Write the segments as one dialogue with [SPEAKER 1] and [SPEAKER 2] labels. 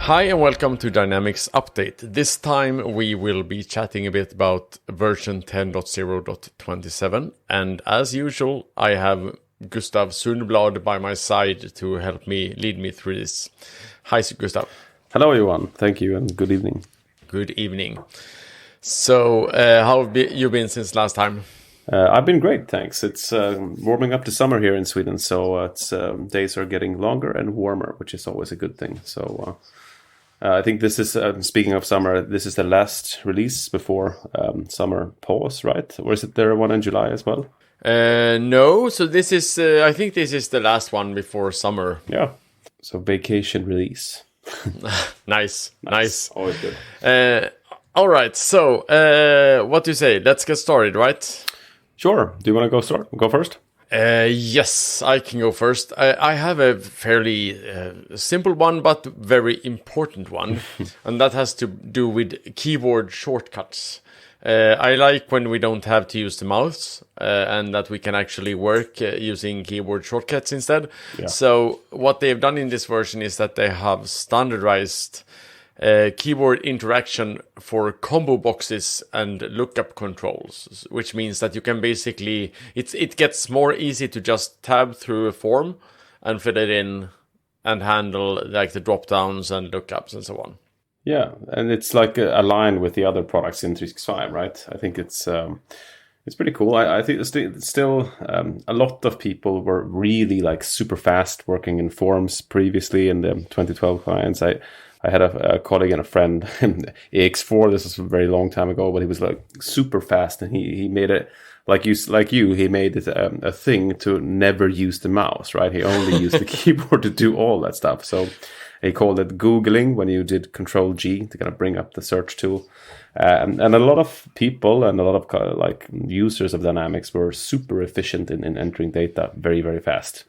[SPEAKER 1] Hi and welcome to Dynamics Update. This time we will be chatting a bit about version 10.0.27, and as usual I have Gustav Sundblad by my side to help me lead me through this. Hi Gustav.
[SPEAKER 2] Hello Johan, thank you and good evening.
[SPEAKER 1] Good evening. So how have you been since last time?
[SPEAKER 2] I've been great, thanks. It's warming up to summer here in Sweden, so days are getting longer and warmer, which is always a good thing. So I think this is, speaking of summer, this is the last release before summer pause, right? Or is it there one in July as well?
[SPEAKER 1] No, so this is, I think this is the last one before summer.
[SPEAKER 2] Yeah, so vacation release.
[SPEAKER 1] Nice.
[SPEAKER 2] Always good.
[SPEAKER 1] All right, so what do you say? Let's get started, right?
[SPEAKER 2] Sure. Do you want to go first?
[SPEAKER 1] Yes, I can go first. I have a fairly simple one, but very important one. And that has to do with keyboard shortcuts. I like when we don't have to use the mouse and that we can actually work using keyboard shortcuts instead. Yeah. So what they've done in this version is that they have standardized keyboard interaction for combo boxes and lookup controls, which means that you can basically, it gets more easy to just tab through a form and fill it in and handle like the drop downs and lookups and so on.
[SPEAKER 2] Yeah, and it's like aligned with the other products in 365, right? I think it's pretty cool. I think still a lot of people were really like super fast working in forms previously in the 2012 clients. I had a colleague and a friend in AX4. This was a very long time ago, but he was like super fast, and he made it like you. He made it a thing to never use the mouse, right? He only used the keyboard to do all that stuff. So he called it Googling when you did Control G to kind of bring up the search tool. And a lot of people and a lot of like users of Dynamics were super efficient in entering data very, very fast.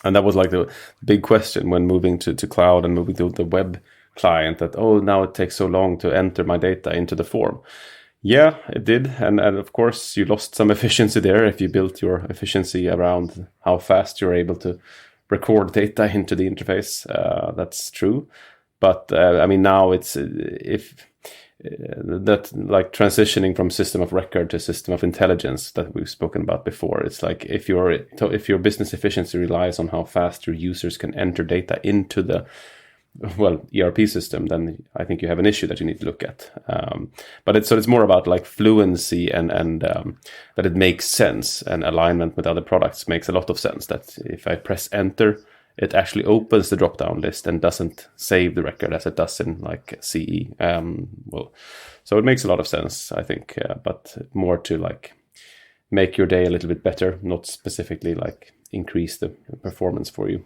[SPEAKER 2] And that was like the big question when moving to cloud and moving to the web client, that, now it takes so long to enter my data into the form. Yeah, it did. And of course, you lost some efficiency there if you built your efficiency around how fast you're able to record data into the interface. That's true. But I mean, now it's that like transitioning from system of record to system of intelligence that we've spoken about before. It's like if your business efficiency relies on how fast your users can enter data into the ERP system, then I think you have an issue that you need to look at. But it's more about like fluency and that it makes sense, and alignment with other products makes a lot of sense. That if I press enter, it actually opens the drop-down list and doesn't save the record as it does in like CE. So it makes a lot of sense, I think, but more to like make your day a little bit better, not specifically like increase the performance for you.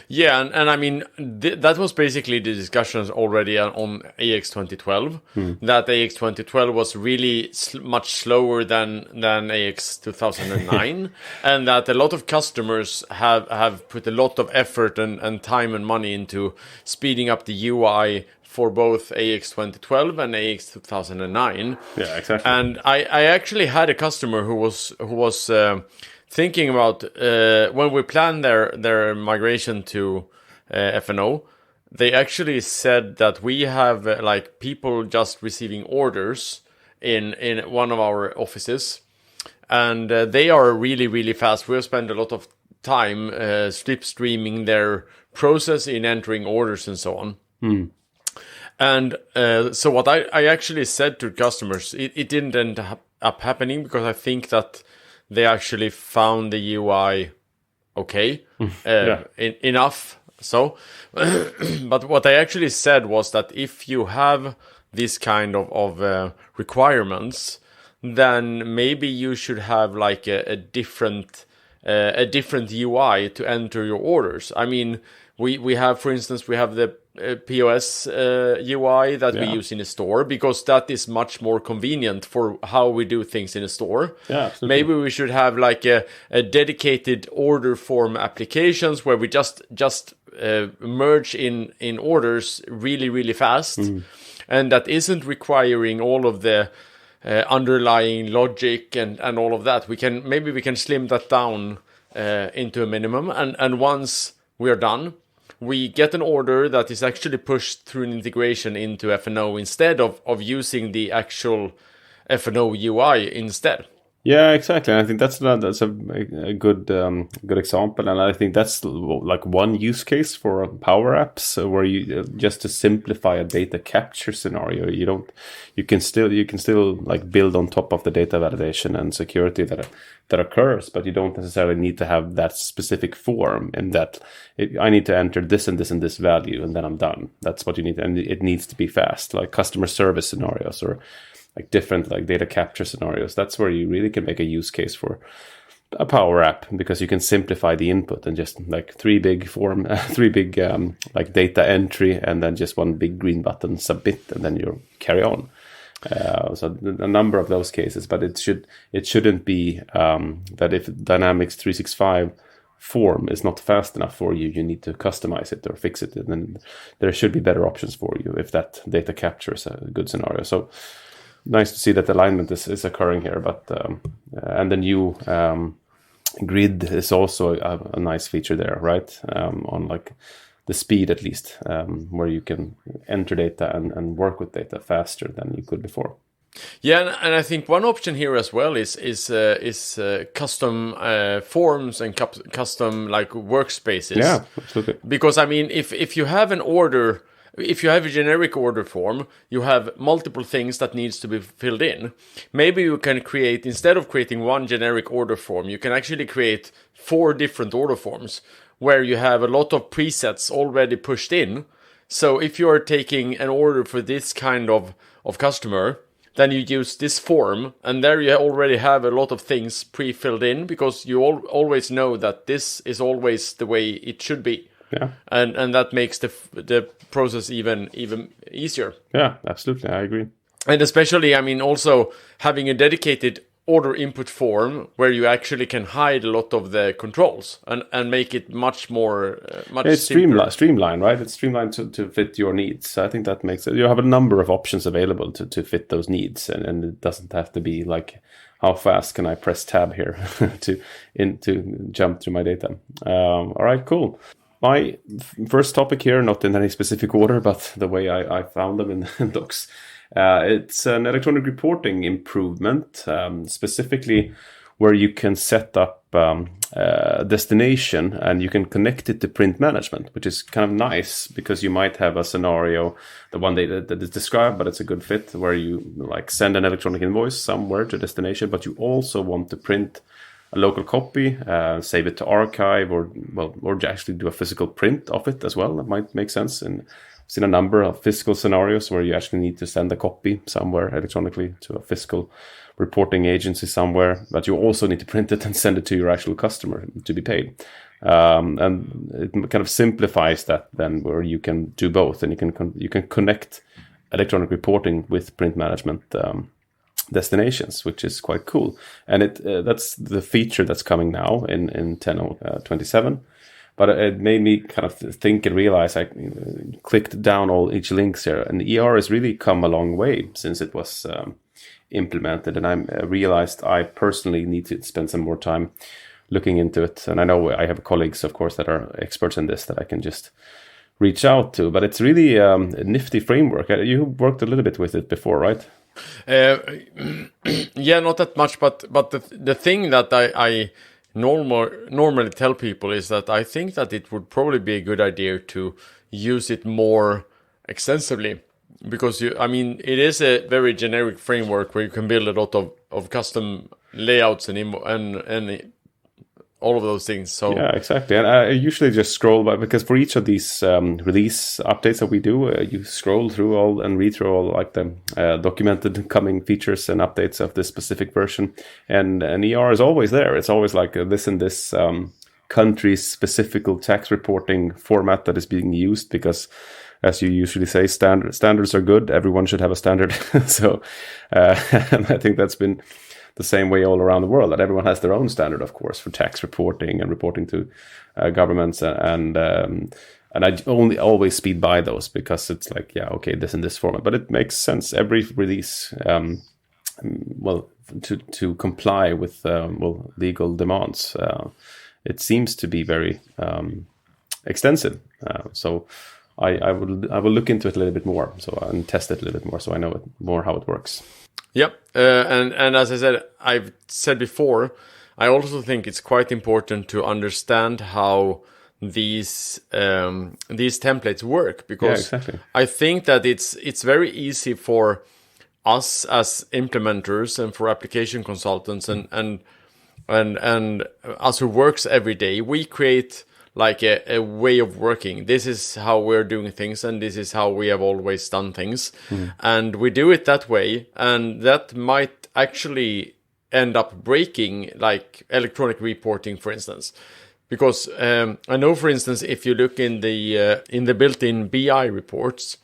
[SPEAKER 1] Yeah, and I mean, that was basically the discussions already on AX 2012, that AX 2012 was really much slower than AX 2009, and that a lot of customers have put a lot of effort and time and money into speeding up the UI for both AX 2012 and AX 2009.
[SPEAKER 2] Yeah, exactly.
[SPEAKER 1] And I actually had a customer who was thinking about when we planned their migration to F&O, they actually said that we have like people just receiving orders in one of our offices, and they are really, really fast. We've spent a lot of time slipstreaming their process in entering orders and so on. And so what I actually said to customers, it didn't end up happening because I think that they actually found the UI okay, enough. So, but what I actually said was that if you have this kind of requirements, then maybe you should have like a different UI to enter your orders. I mean, we have, for instance, we have the POS UI that we use in a store, because that is much more convenient for how we do things in a store.
[SPEAKER 2] Yeah, absolutely.
[SPEAKER 1] Maybe we should have like a dedicated order form applications where we just merge in orders really, really fast. And that isn't requiring all of the underlying logic and all of that. We can slim that down into a minimum. And once we are done, we get an order that is actually pushed through an integration into F&O instead of using the actual F&O UI instead.
[SPEAKER 2] Yeah, exactly. And I think that's a good good example, and I think that's like one use case for Power Apps where you just to simplify a data capture scenario, you can still like build on top of the data validation and security that occurs, but you don't necessarily need to have that specific form. And that I need to enter this and this and this value, and then I'm done. That's what you need, and it needs to be fast, like customer service scenarios or like different like data capture scenarios. That's where you really can make a use case for a Power App, because you can simplify the input and just like three big like data entry, and then just one big green button, submit, and then you carry on. So a number of those cases, but it shouldn't be that if Dynamics 365 form is not fast enough for you, you need to customize it or fix it, and then there should be better options for you if that data capture is a good scenario. So nice to see that alignment is occurring here, but and the new grid is also a nice feature there, right? On like the speed at least, where you can enter data and work with data faster than you could before.
[SPEAKER 1] Yeah, and I think one option here as well is custom forms and custom like workspaces.
[SPEAKER 2] Yeah, absolutely.
[SPEAKER 1] Because I mean, if you have an order. If you have a generic order form, you have multiple things that needs to be filled in. Maybe you can create, instead of creating one generic order form, you can actually create 4 different order forms where you have a lot of presets already pushed in. So if you are taking an order for this kind of customer, then you use this form, and there you already have a lot of things pre-filled in, because you always know that this is always the way it should be.
[SPEAKER 2] Yeah,
[SPEAKER 1] and that makes the process even easier.
[SPEAKER 2] Yeah, absolutely, I agree.
[SPEAKER 1] And especially, I mean, also having a dedicated order input form where you actually can hide a lot of the controls and make it much more
[SPEAKER 2] it's streamlined, right? It's streamlined to fit your needs. I think that makes it. You have a number of options available to fit those needs, and it doesn't have to be like, how fast can I press tab here to jump through my data. All right, cool. My first topic here, not in any specific order, but the way I found them in the docs. It's an electronic reporting improvement, specifically where you can set up a destination and you can connect it to print management, which is kind of nice because you might have a scenario, the one that is described, but it's a good fit, where you like send an electronic invoice somewhere to destination, but you also want to print a local copy, save it to archive, or actually do a physical print of it as well. That might make sense. And I've seen a number of physical scenarios where you actually need to send a copy somewhere electronically to a physical reporting agency somewhere, but you also need to print it and send it to your actual customer to be paid. And it kind of simplifies that then, where you can do both, and you can connect electronic reporting with print management destinations, which is quite cool. And that's the feature that's coming now in 10.27. But it made me kind of think and realize, I clicked down each links here, and ER has really come a long way since it was implemented. And I realized I personally need to spend some more time looking into it. And I know I have colleagues, of course, that are experts in this that I can just reach out to. But it's really a nifty framework. You worked a little bit with it before, right?
[SPEAKER 1] Yeah, not that much, but the thing that I normally tell people is that I think that it would probably be a good idea to use it more extensively, because it is a very generic framework where you can build a lot of custom layouts and all of those things. So
[SPEAKER 2] yeah, exactly. And I usually just scroll by, because for each of these release updates that we do, you scroll through and read through all like the documented coming features and updates of this specific version. And ER is always there. It's always like this and this country's specific tax reporting format that is being used, because as you usually say, standards are good. Everyone should have a standard. So and I think that's been the same way all around the world, that everyone has their own standard, of course, for tax reporting and reporting to governments, and I only always speed by those, because it's like, yeah, okay, this in this format, but it makes sense every release, to comply with legal demands. It seems to be very extensive. So I will look into it a little bit more, and test it a little bit more, so I know more how it works.
[SPEAKER 1] Yep, and as I've said before, I also think it's quite important to understand how these templates work, because I think that it's very easy for us as implementers and for application consultants and us who works every day. We create like a way of working. This is how we're doing things, and this is how we have always done things. And we do it that way, and that might actually end up breaking like electronic reporting, for instance. Because I know, for instance, if you look in the built-in BI reports,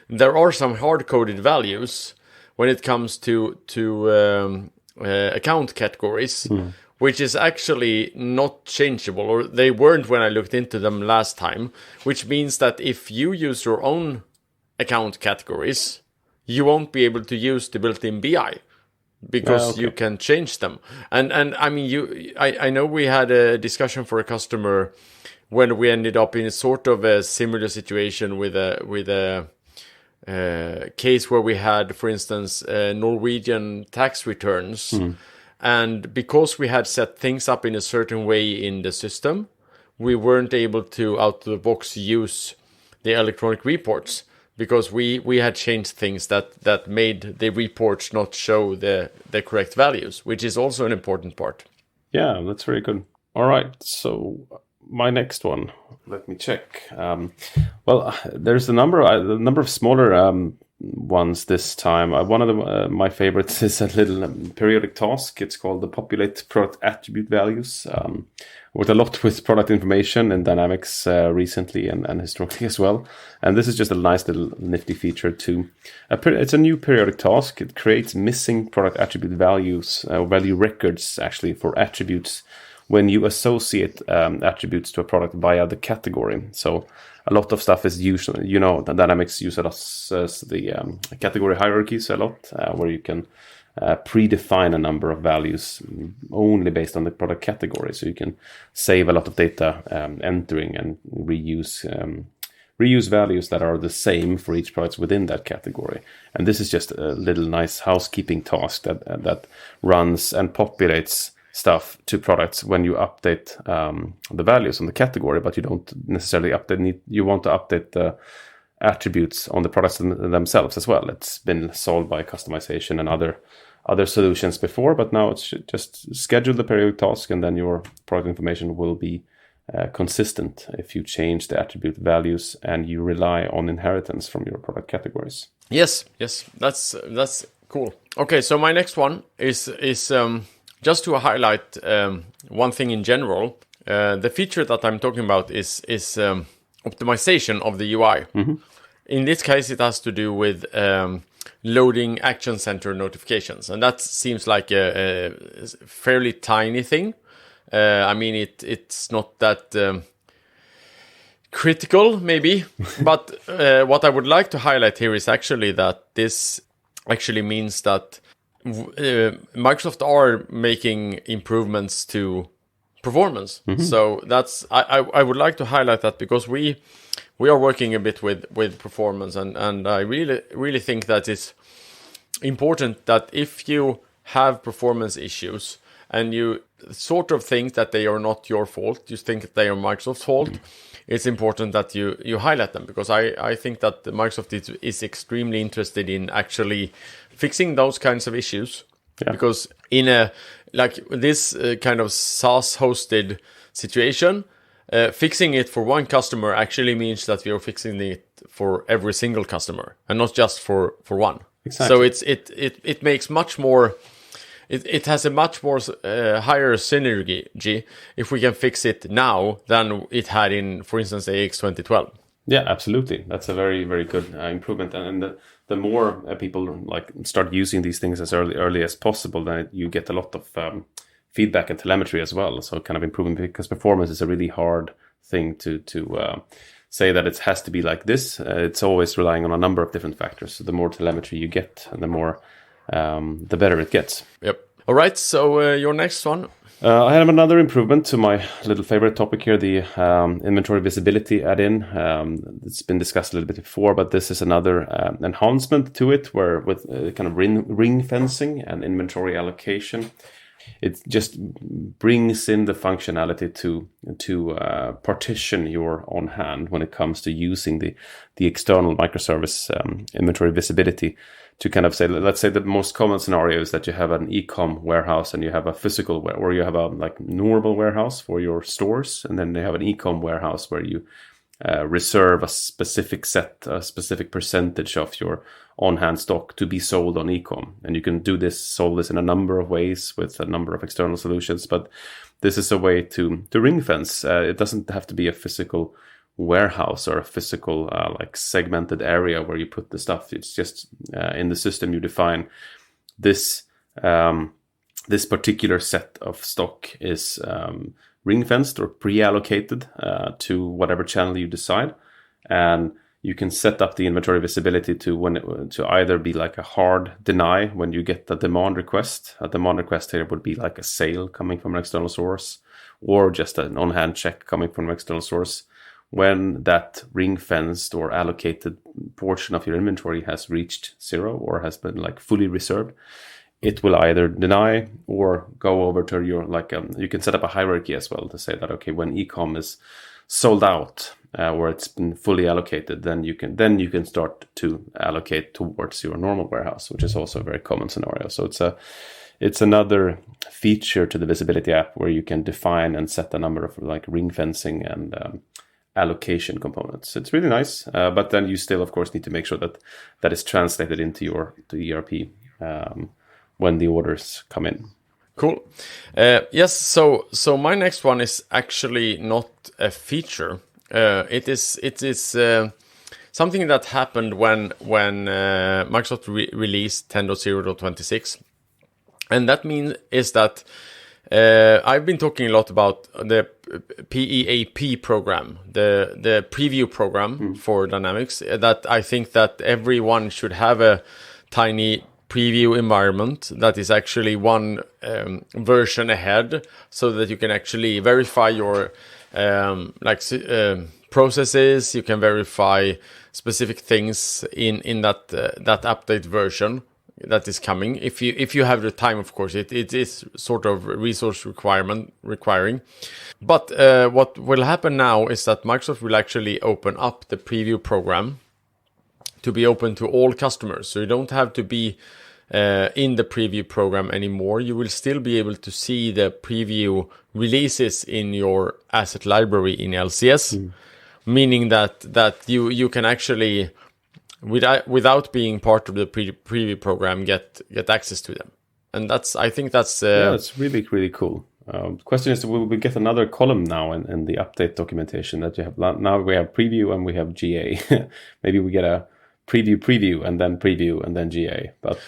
[SPEAKER 1] there are some hard-coded values when it comes to account categories, which is actually not changeable, or they weren't when I looked into them last time, which means that if you use your own account categories, you won't be able to use the built-in BI because you can change them. And I mean, I know we had a discussion for a customer when we ended up in a sort of a similar situation with a case where we had, for instance, Norwegian tax returns. And because we had set things up in a certain way in the system, we weren't able to, out of the box, use the electronic reports because we had changed things that made the reports not show the correct values, which is also an important part.
[SPEAKER 2] Yeah, that's very good. All right, so my next one. Let me check. Well, there's a number of smaller ones this time. One of my favorites is a little periodic task. It's called the populate product attribute values. Worked a lot with product information and Dynamics recently and historically as well. And this is just a nice little nifty feature too. It's a new periodic task. It creates missing product attribute values, value records actually, for attributes when you associate attributes to a product via the category. So a lot of stuff is usually, the Dynamics uses the category hierarchies a lot, where you can predefine a number of values only based on the product category. So you can save a lot of data entering and reuse values that are the same for each product within that category. And this is just a little nice housekeeping task that runs and populates stuff to products when you update the values on the category, but you don't necessarily you want to update the attributes on the products themselves as well. It's been solved by customization and other solutions before, but now it's just schedule the periodic task, and then your product information will be consistent if you change the attribute values and you rely on inheritance from your product categories.
[SPEAKER 1] Yes, that's cool. Okay, so my next one is just to highlight one thing in general. The feature that I'm talking about is optimization of the UI. In this case, it has to do with loading Action Center notifications, and that seems like a fairly tiny thing. I mean, it's not that critical, maybe, but what I would like to highlight here is actually that this actually means that Microsoft are making improvements to performance. So that's I would like to highlight that, because we are working a bit with performance, and I really think that it's important that if you have performance issues and you sort of think that they are not your fault, you think that they are Microsoft's fault, it's important that you highlight them, because I think that Microsoft is extremely interested in actually fixing those kinds of issues. Because in a like this kind of SaaS hosted situation, fixing it for one customer actually means that we are fixing it for every single customer and not just for one.
[SPEAKER 2] Exactly.
[SPEAKER 1] So it makes much more. It has a much more higher synergy if we can fix it now than it had in, for instance, AX 2012.
[SPEAKER 2] Yeah, absolutely. That's a very, very good improvement. And the more people like start using these things as early as possible, then you get a lot of feedback and telemetry as well. So kind of improving, because performance is a really hard thing to say that it has to be like this. It's always relying on a number of different factors. So the more telemetry you get, and the better it gets.
[SPEAKER 1] Yep. All right, so your next one.
[SPEAKER 2] I have another improvement to my little favorite topic here, the inventory visibility add-in. It's been discussed a little bit before, but this is another enhancement to it, where with kind of ring fencing and inventory allocation, it just brings in the functionality to partition your on hand when it comes to using the external microservice inventory visibility. To kind of say, let's say the most common scenario is that you have an e-com warehouse and you have a physical or you have a like normal warehouse for your stores, and then you have an e-com warehouse where you reserve a specific percentage of your on-hand stock to be sold on e-com. And you can solve this in a number of ways with a number of external solutions, but this is a way to ring fence. It doesn't have to be a physical warehouse or a physical like segmented area where you put the stuff. It's just in the system you define this this particular set of stock is ring fenced or pre-allocated to whatever channel you decide, and you can set up the inventory visibility to either be like a hard deny when you get the demand request. A demand request here would be like a sale coming from an external source, or just an on-hand check coming from an external source. When that ring-fenced or allocated portion of your inventory has reached zero or has been like fully reserved, it will either deny or go over to your you can set up a hierarchy as well to say that, okay, when e-com is sold out or it's been fully allocated, then you can start to allocate towards your normal warehouse, which is also a very common scenario. So it's another feature to the visibility app where you can define and set a number of like ring fencing and allocation components. It's really nice, but then you still, of course, need to make sure that is translated into your ERP when the orders come in.
[SPEAKER 1] Cool. Yes. So my next one is actually not a feature. It is something that happened when Microsoft released 10.0.26, and that is that I've been talking a lot about the PEAP program, the preview program for Dynamics. That I think that everyone should have a tiny preview environment that is actually one version ahead, so that you can actually verify your processes. You can verify specific things in that update version that is coming. If you have the time, of course, it is sort of resource requiring. But what will happen now is that Microsoft will actually open up the preview program to be open to all customers. So you don't have to be in the preview program anymore. You will still be able to see the preview releases in your asset library in LCS, meaning that you can actually, without being part of the preview program, get access to them. And I think that's
[SPEAKER 2] it's really, really cool. The question is, will we get another column now in the update documentation that you have? Now we have preview and we have GA. Maybe we get a preview and then GA. But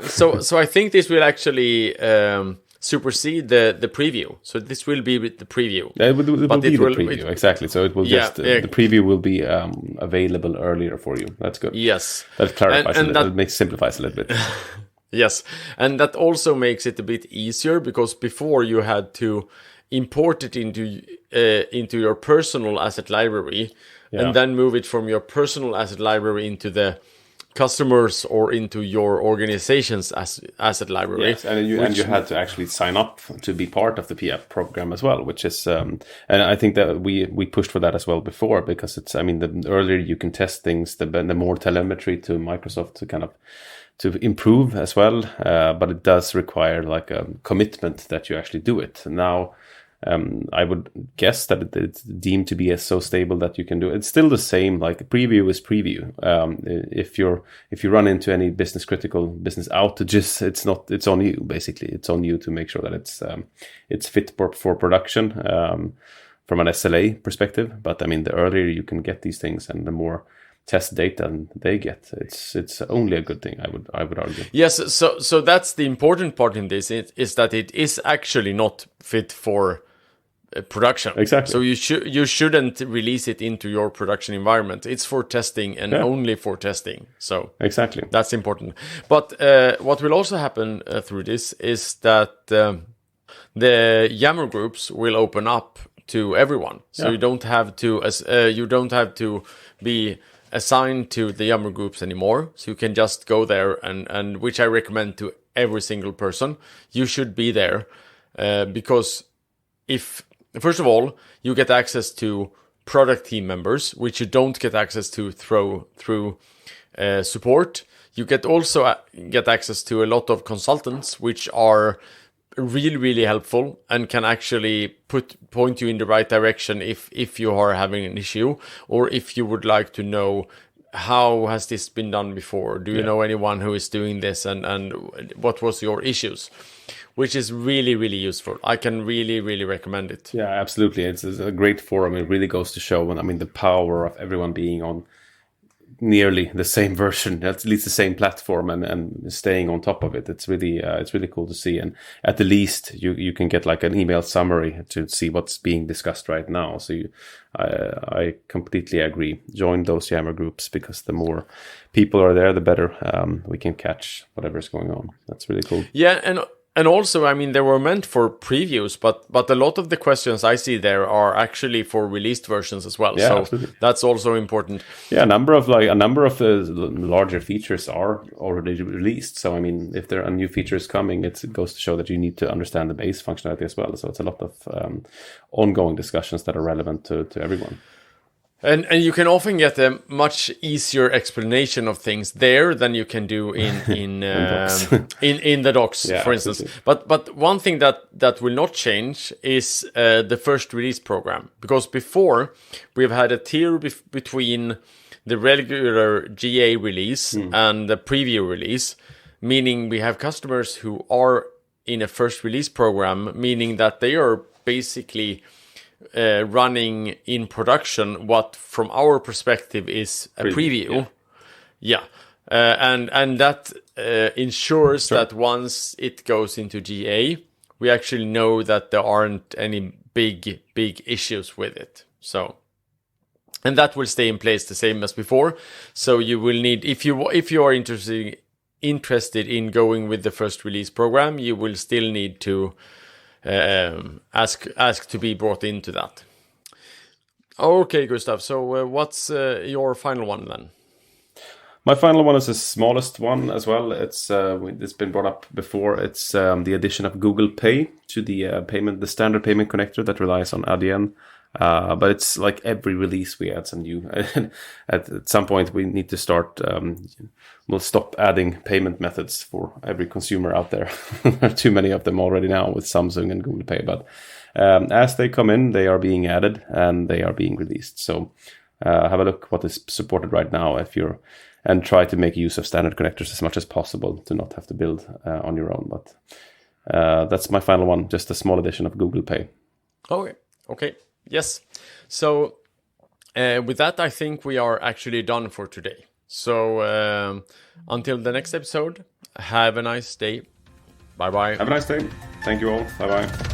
[SPEAKER 1] so I think this will actually supersede the preview. So this will be with the preview.
[SPEAKER 2] Yeah, it will be the preview, exactly. So it will the preview will be available earlier for you. That's good.
[SPEAKER 1] Yes,
[SPEAKER 2] that clarifies and that simplifies a little bit.
[SPEAKER 1] Yes, and that also makes it a bit easier, because before you had to import it into your personal asset library, and then move it from your personal asset library into the customers or into your organization's asset library.
[SPEAKER 2] Yes, and you had to actually sign up to be part of the PEAP program as well, which is and I think that we pushed for that as well before, because it's, I mean, the earlier you can test things, the more telemetry to Microsoft to kind of to improve as well, but it does require like a commitment that you actually do it. Now I would guess that it's deemed to be so stable that you can do it. It's still the same, like preview is preview. If you run into any business critical business outages, it's on you, basically. It's on you to make sure that it's fit for production from an SLA perspective. But I mean, the earlier you can get these things and the more test data they get, it's only a good thing, I would argue.
[SPEAKER 1] Yes, so that's the important part in this, is that it is actually not fit for production.
[SPEAKER 2] Exactly.
[SPEAKER 1] So you shouldn't release it into your production environment. It's for testing and only for testing. So
[SPEAKER 2] exactly,
[SPEAKER 1] that's important. But what will also happen through this is that the Yammer groups will open up to everyone. So you don't have to be assigned to the Yammer groups anymore. So you can just go there, and which I recommend to every single person. You should be there because if, first of all, you get access to product team members, which you don't get access to through support. You also get access to a lot of consultants, which are really, really helpful and can actually point you in the right direction if you are having an issue, or if you would like to know how has this been done before. Do you know anyone who is doing this, and what was your issues? Which is really, really useful. I can really, really recommend it.
[SPEAKER 2] Yeah, absolutely. It's a great forum. It really goes to show, the power of everyone being on nearly the same version, at least the same platform, and staying on top of it. It's really cool to see. And at the least, you can get like an email summary to see what's being discussed right now. So I completely agree. Join those Yammer groups, because the more people are there, the better we can catch whatever's going on. That's really cool.
[SPEAKER 1] Yeah, and also, they were meant for previews, but a lot of the questions I see there are actually for released versions as well.
[SPEAKER 2] Yeah,
[SPEAKER 1] so
[SPEAKER 2] absolutely.
[SPEAKER 1] That's also important.
[SPEAKER 2] Yeah, a number of the larger features are already released. So if there are new features coming, it goes to show that you need to understand the base functionality as well. So it's a lot of ongoing discussions that are relevant to everyone.
[SPEAKER 1] And you can often get a much easier explanation of things there than you can do in the docs, for instance.
[SPEAKER 2] Absolutely.
[SPEAKER 1] But one thing that will not change is the first release program, because before we've had a tier between the regular GA release and the preview release, meaning we have customers who are in a first release program, meaning that they are basically running in production what from our perspective is a preview. And that ensures that once it goes into GA, we actually know that there aren't any big issues with it. So, and that will stay in place the same as before. So you will need, if you are interested in going with the first release program, you will still need to ask to be brought into that. Okay, Gustav. So what's your final one then?
[SPEAKER 2] My final one is the smallest one as well. It's been brought up before. It's the addition of Google Pay to the standard payment connector that relies on Addin. But it's like every release we add some new. At some point we need to start. We'll stop adding payment methods for every consumer out there. There are too many of them already now with Samsung and Google Pay. But as they come in, they are being added and they are being released. So have a look what is supported right now and try to make use of standard connectors as much as possible to not have to build on your own. But that's my final one, just a small addition of Google Pay.
[SPEAKER 1] Okay. Yes. So with that, I think we are actually done for today. So until the next episode, have a nice day. Bye-bye.
[SPEAKER 2] Have a nice day. Thank you all. Bye-bye.